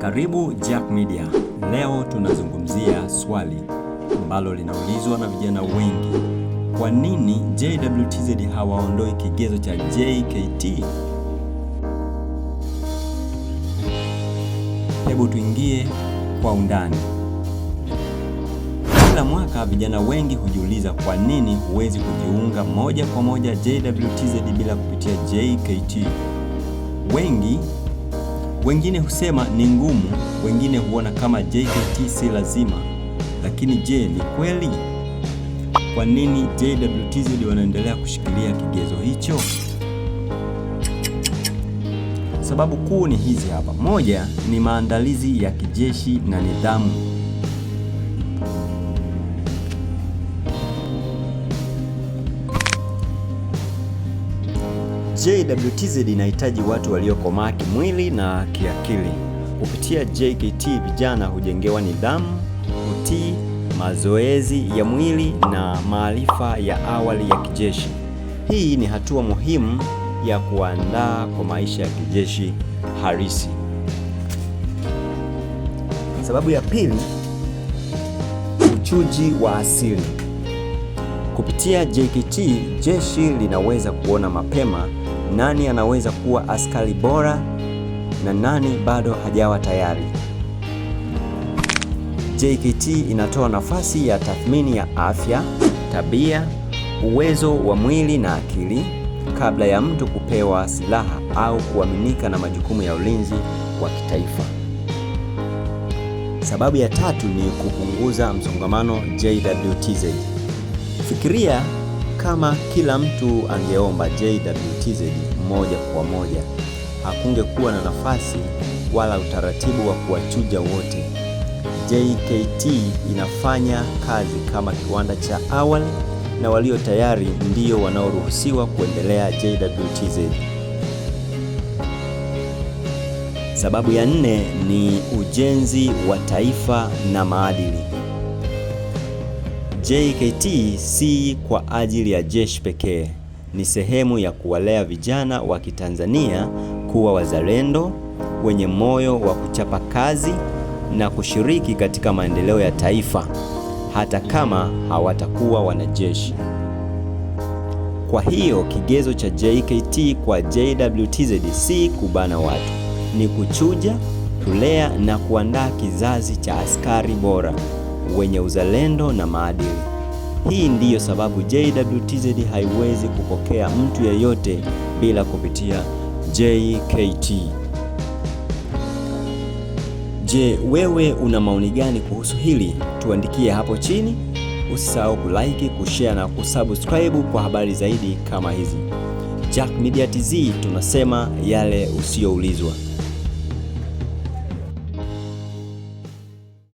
Karibu Jack Media. Leo tunazungumzia swali ambalo linaulizwa na vijana wengi. Kwa nini JWTZ hawaondoi kigezo cha JKT? Hebu tuingie kwa undani. Kila mwaka vijana wengi hujiuliza kwa nini huwezi kujiunga moja kwa moja JWTZ bila kupitia JKT. Wengine husema ni ngumu, wengine huona kama JKT si lazima. Lakini je, ni kweli? Kwa nini JWTZ wanaendelea kushikilia kigezo hicho? Sababu kuu ni hizi hapa. Moja ni maandalizi ya kijeshi na nidhamu. JWTZ inahitaji watu waliokomaa kimwili na kiakili. Kupitia JKT vijana hujengewa nidhamu, utii, mazoezi ya mwili na maarifa ya awali ya kijeshi. Hii ni hatua muhimu ya kuandaa kwa maisha ya kijeshi halisi. Sababu ya pili, uchuji wa asili. Kupitia JKT jeshi linaweza kuona mapema nani anaweza kuwa askari bora na nani bado hajawa tayari. JKT inatoa nafasi ya tathmini ya afya, tabia, uwezo wa mwili na akili kabla ya mtu kupewa silaha au kuaminika na majukumu ya ulinzi wa kitaifa. Sababu ya tatu ni kupunguza msongamano JWTZ. Fikiria kama kila mtu angeomba JWTZ moja kwa moja, hakungekuwa na nafasi wala utaratibu wa kuwachuja wote. JKT inafanya kazi kama kiwanda cha awali na walio tayari ndio wanaoruhusiwa kuendelea JWTZ. Sababu ya nne ni ujenzi wa taifa na maadili. JKT si kwa ajili ya jeshi pekee, ni sehemu ya kuwalea vijana wa Kitanzania kuwa wazalendo, wenye moyo wa kuchapa kazi na kushiriki katika maendeleo ya taifa, hata kama hawatakuwa wanajeshi. Kwa hiyo kigezo cha JKT kwa JWTZ si kubana watu, ni kuchuja, kulea na kuandaa kizazi cha askari bora wenye uzalendo na maadili. Hii ndiyo sababu JWTZ haiwezi kupokea mtu yeyote bila kupitia JKT. Je, wewe una maoni gani kuhusu hili? Tuandikie hapo chini. Usisahau kulike, kushare na kusubscribe kwa habari zaidi kama hizi. Jack Media TZ, tunasema yale usiyoulizwa.